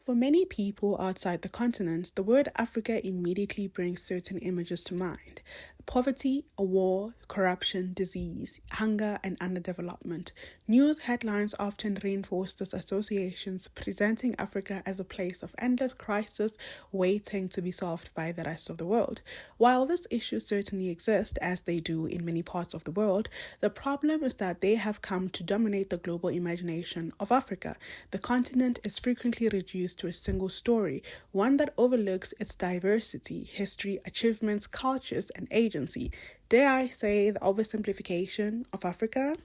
For many people outside the continent, the word Africa immediately brings certain images to mind: poverty, a war, corruption, disease, hunger, and underdevelopment. News headlines often reinforce these associations, presenting Africa as a place of endless crisis waiting to be solved by the rest of the world. While these issues certainly exist, as they do in many parts of the world, the problem is that they have come to dominate the global imagination of Africa. The continent is frequently reduced to a single story, one that overlooks its diversity, history, achievements, cultures, and agency. Dare I say the oversimplification of Africa?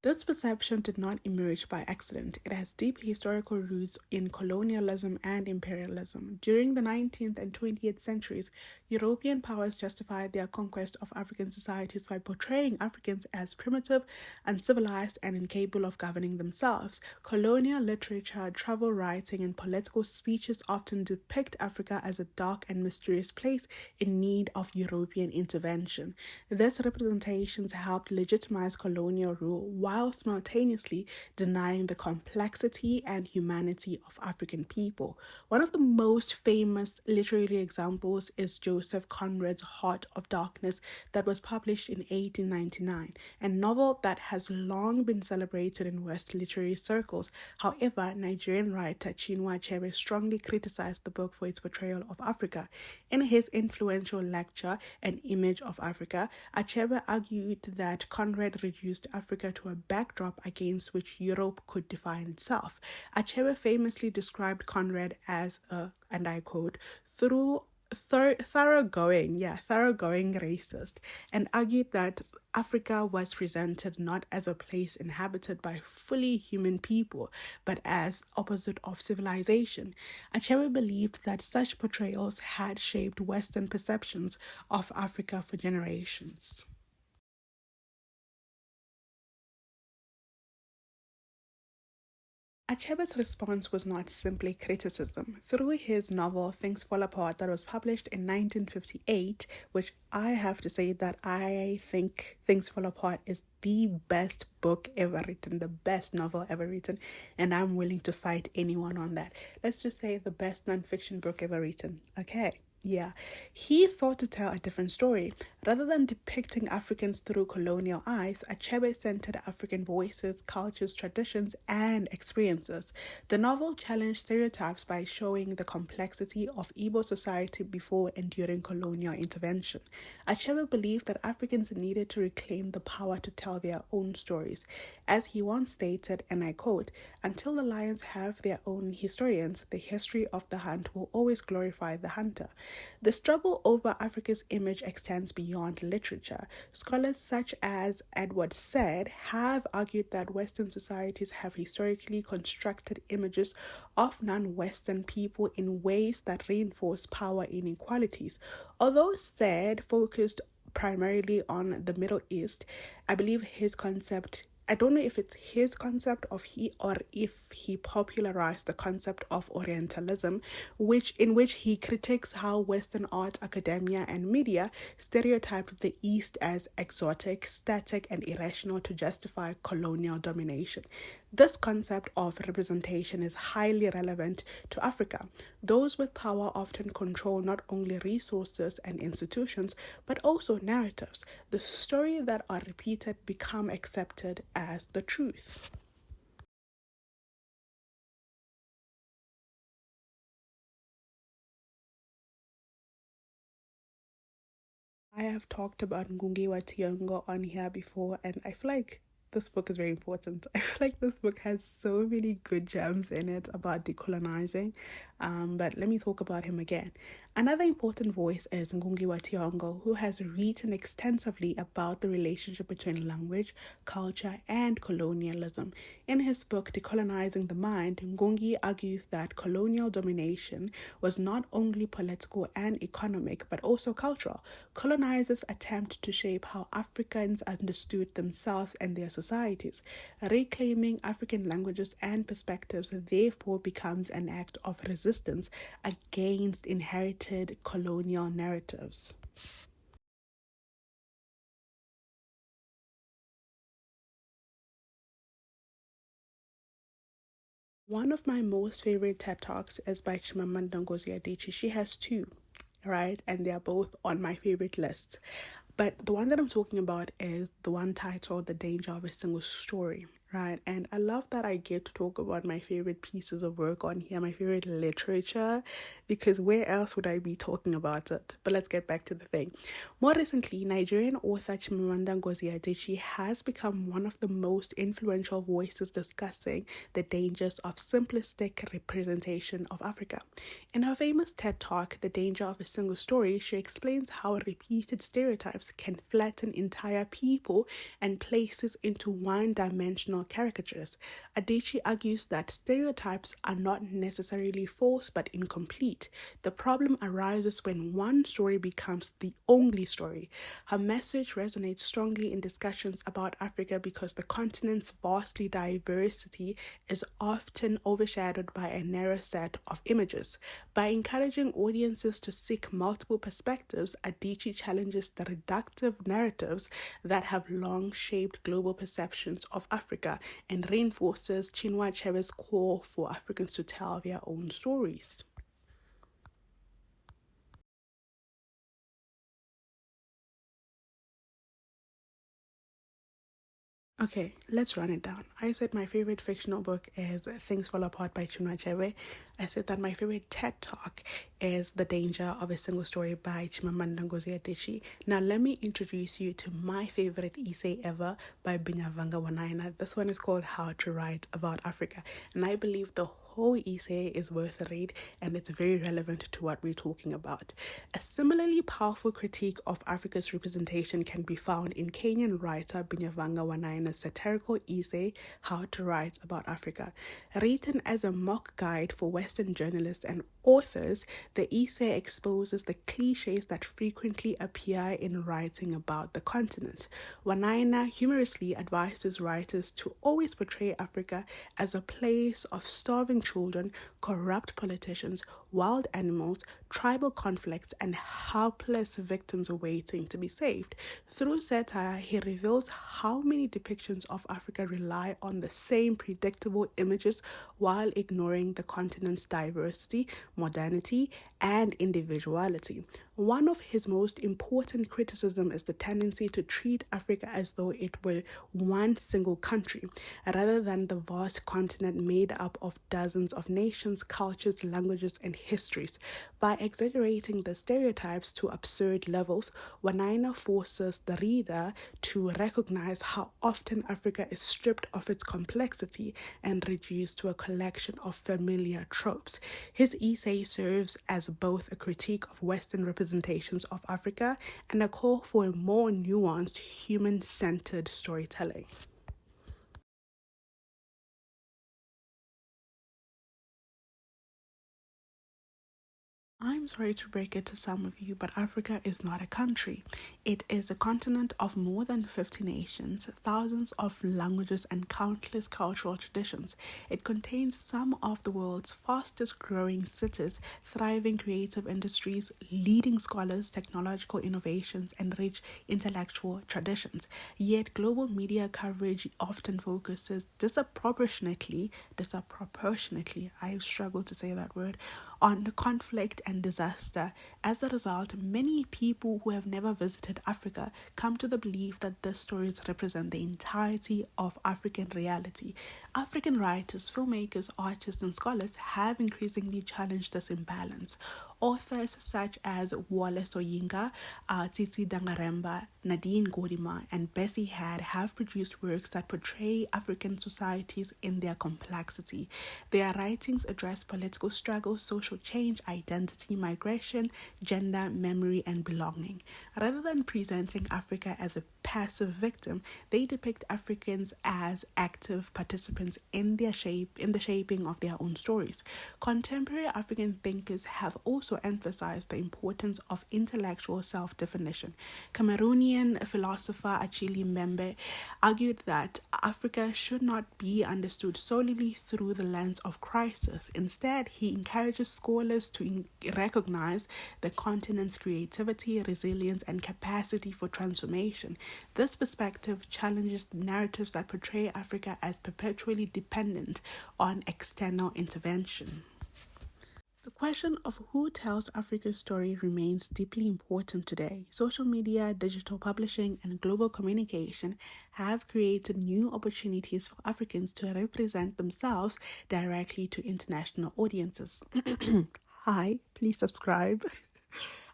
This perception did not emerge by accident. It has deep historical roots in colonialism and imperialism. During the 19th and 20th centuries, European powers justified their conquest of African societies by portraying Africans as primitive, uncivilized, and incapable of governing themselves. Colonial literature, travel writing, and political speeches often depict Africa as a dark and mysterious place in need of European intervention. These representations helped legitimize colonial rule while simultaneously denying the complexity and humanity of African people. One of the most famous literary examples is Joseph Conrad's Heart of Darkness, that was published in 1899, a novel that has long been celebrated in West literary circles. However, Nigerian writer Chinua Achebe strongly criticized the book for its portrayal of Africa. In his influential lecture, An Image of Africa, Achebe argued that Conrad reduced Africa to a backdrop against which Europe could define itself. Achebe famously described Conrad as a, and I quote, thoroughgoing racist, and argued that Africa was presented not as a place inhabited by fully human people, but as opposite of civilization. Achebe believed that such portrayals had shaped Western perceptions of Africa for generations. Achebe's response was not simply criticism. Through his novel Things Fall Apart, that was published in 1958, which I have to say that I think Things Fall Apart is the best book ever written, the best novel ever written, and I'm willing to fight anyone on that. Let's just say the best nonfiction book ever written. Okay. Yeah, he sought to tell a different story. Rather than depicting Africans through colonial eyes, Achebe centered African voices, cultures, traditions, and experiences. The novel challenged stereotypes by showing the complexity of Igbo society before and during colonial intervention. Achebe believed that Africans needed to reclaim the power to tell their own stories. As he once stated, and I quote, "Until the lions have their own historians, the history of the hunt will always glorify the hunter." The struggle over Africa's image extends beyond literature. Scholars such as Edward Said have argued that Western societies have historically constructed images of non-Western people in ways that reinforce power inequalities. Although Said focused primarily on the Middle East, I believe his concept, I don't know if it's his concept of he or if he popularized the concept of Orientalism, in which he critiques how Western art, academia, and media stereotyped the East as exotic, static, and irrational to justify colonial domination. This concept of representation is highly relevant to Africa. Those with power often control not only resources and institutions, but also narratives. The stories that are repeated become accepted as the truth. I have talked about Ngugi wa Thiong'o on here before, and I feel like this book is very important. I feel like this book has so many good gems in it about decolonizing. But let me talk about him again. Another important voice is Ngugi wa Thiong'o, who has written extensively about the relationship between language, culture, and colonialism. In his book Decolonizing the Mind, Ngugi argues that colonial domination was not only political and economic, but also cultural. Colonizers attempt to shape how Africans understood themselves and their societies. Reclaiming African languages and perspectives therefore becomes an act of resistance against inherited colonial narratives. One of my most favorite TED Talks is by Chimamanda Ngozi Adichie. She has two, right? And they're both on my favorite list. But the one that I'm talking about is the one titled The Danger of a Single Story, right? And I love that I get to talk about my favorite pieces of work on here, my favorite literature, because where else would I be talking about it? But let's get back to the thing. More recently, Nigerian author Chimamanda Ngozi Adichie has become one of the most influential voices discussing the dangers of simplistic representation of Africa. In her famous TED Talk, The Danger of a Single Story, she explains how repeated stereotypes can flatten entire people and places into one-dimensional caricatures. Adichie argues that stereotypes are not necessarily false but incomplete. The problem arises when one story becomes the only story. Her message resonates strongly in discussions about Africa because the continent's vastly diversity is often overshadowed by a narrow set of images. By encouraging audiences to seek multiple perspectives, Adichie challenges the reductive narratives that have long shaped global perceptions of Africa and reinforces Chinua Achebe's call for Africans to tell their own stories. Okay, let's run it down. I said my favorite fictional book is Things Fall Apart by Chinua Achebe. I said that my favorite TED Talk is The Danger of a Single Story by Chimamanda Ngozi Adichie. Now let me introduce you to my favorite essay ever by Binyavanga Wanaina. This one is called How to Write About Africa. And I believe the whole essay is worth a read and it's very relevant to what we're talking about. A similarly powerful critique of Africa's representation can be found in Kenyan writer Binyavanga Wanaina's satirical essay How to Write About Africa. Written as a mock guide for Western journalists and authors, the essay exposes the cliches that frequently appear in writing about the continent. Wanaina humorously advises writers to always portray Africa as a place of starving children, corrupt politicians, wild animals, tribal conflicts, and helpless victims waiting to be saved. Through satire, he reveals how many depictions of Africa rely on the same predictable images while ignoring the continent's diversity, modernity, and individuality. One of his most important criticism is the tendency to treat Africa as though it were one single country, rather than the vast continent made up of dozens of nations, cultures, languages, and histories. By exaggerating the stereotypes to absurd levels, Wanaina forces the reader to recognize how often Africa is stripped of its complexity and reduced to a collection of familiar tropes. His essay serves as both a critique of Western representations of Africa and a call for a more nuanced, human-centered storytelling. I'm sorry to break it to some of you, but Africa is not a country. It is a continent of more than 50 nations, thousands of languages, and countless cultural traditions. It contains some of the world's fastest growing cities, thriving creative industries, leading scholars, technological innovations, and rich intellectual traditions. Yet, global media coverage often focuses disproportionately, I struggle to say that word, on conflict and disaster. As a result, many people who have never visited Africa come to the belief that these stories represent the entirety of African reality. African writers, filmmakers, artists, and scholars have increasingly challenged this imbalance. Authors such as Wale Soyinka, Tsitsi Dangaremba, Nadine Gordimer, and Bessie Had have produced works that portray African societies in their complexity. Their writings address political struggle, social change, identity, migration, gender, memory, and belonging. Rather than presenting Africa as a passive victim, they depict Africans as active participants in the shaping of their own stories. Contemporary African thinkers have also emphasized the importance of intellectual self-definition. Cameroonian philosopher Achille Mbembe argued that Africa should not be understood solely through the lens of crisis. Instead, he encourages scholars to recognize the continent's creativity, resilience, and capacity for transformation. This perspective challenges the narratives that portray Africa as perpetually dependent on external intervention. The question of who tells Africa's story remains deeply important today. Social media, digital publishing, and global communication have created new opportunities for Africans to represent themselves directly to international audiences. Hi, please subscribe.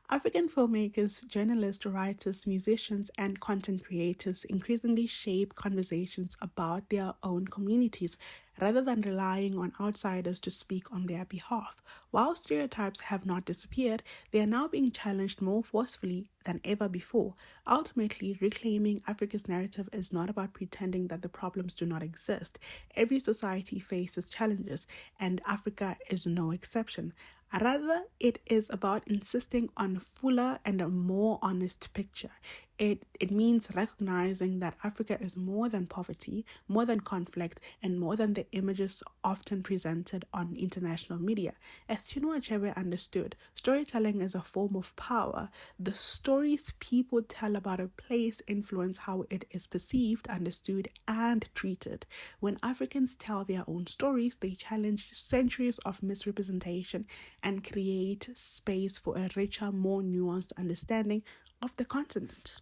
African filmmakers, journalists, writers, musicians, and content creators increasingly shape conversations about their own communities rather than relying on outsiders to speak on their behalf. While stereotypes have not disappeared, they are now being challenged more forcefully than ever before. Ultimately, reclaiming Africa's narrative is not about pretending that the problems do not exist. Every society faces challenges, and Africa is no exception. Rather, it is about insisting on a fuller and a more honest picture. It means recognizing that Africa is more than poverty, more than conflict, and more than the images often presented on international media. As Chinua Achebe understood, storytelling is a form of power. The stories people tell about a place influence how it is perceived, understood, and treated. When Africans tell their own stories, they challenge centuries of misrepresentation and create space for a richer, more nuanced understanding of the continent.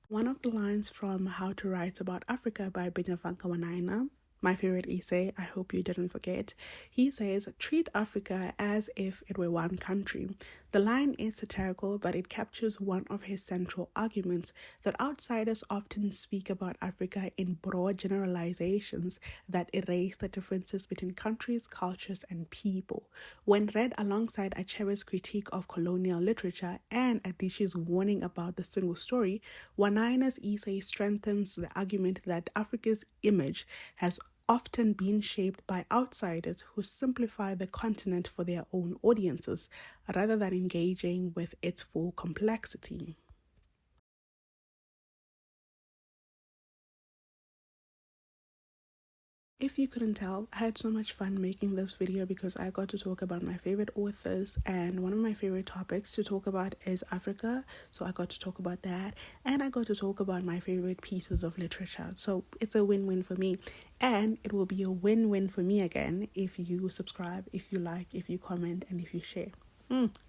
One of the lines from How to Write About Africa by Benyavanka Wanaina, my favorite essay, I hope you didn't forget, he says, treat Africa as if it were one country. The line is satirical, but it captures one of his central arguments that outsiders often speak about Africa in broad generalizations that erase the differences between countries, cultures, and people. When read alongside Achebe's critique of colonial literature and Adishi's warning about the single story, Wanaina's essay strengthens the argument that Africa's image has often been shaped by outsiders who simplify the continent for their own audiences rather than engaging with its full complexity. If you couldn't tell, I had so much fun making this video because I got to talk about my favorite authors, and one of my favorite topics to talk about is Africa. So I got to talk about that, and I got to talk about my favorite pieces of literature. So it's a win-win for me, and it will be a win-win for me again if you subscribe, if you like, if you comment, and if you share.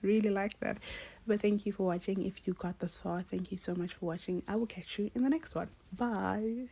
Really like that. But thank you for watching. If you got this far, thank you so much for watching. I will catch you in the next one. Bye.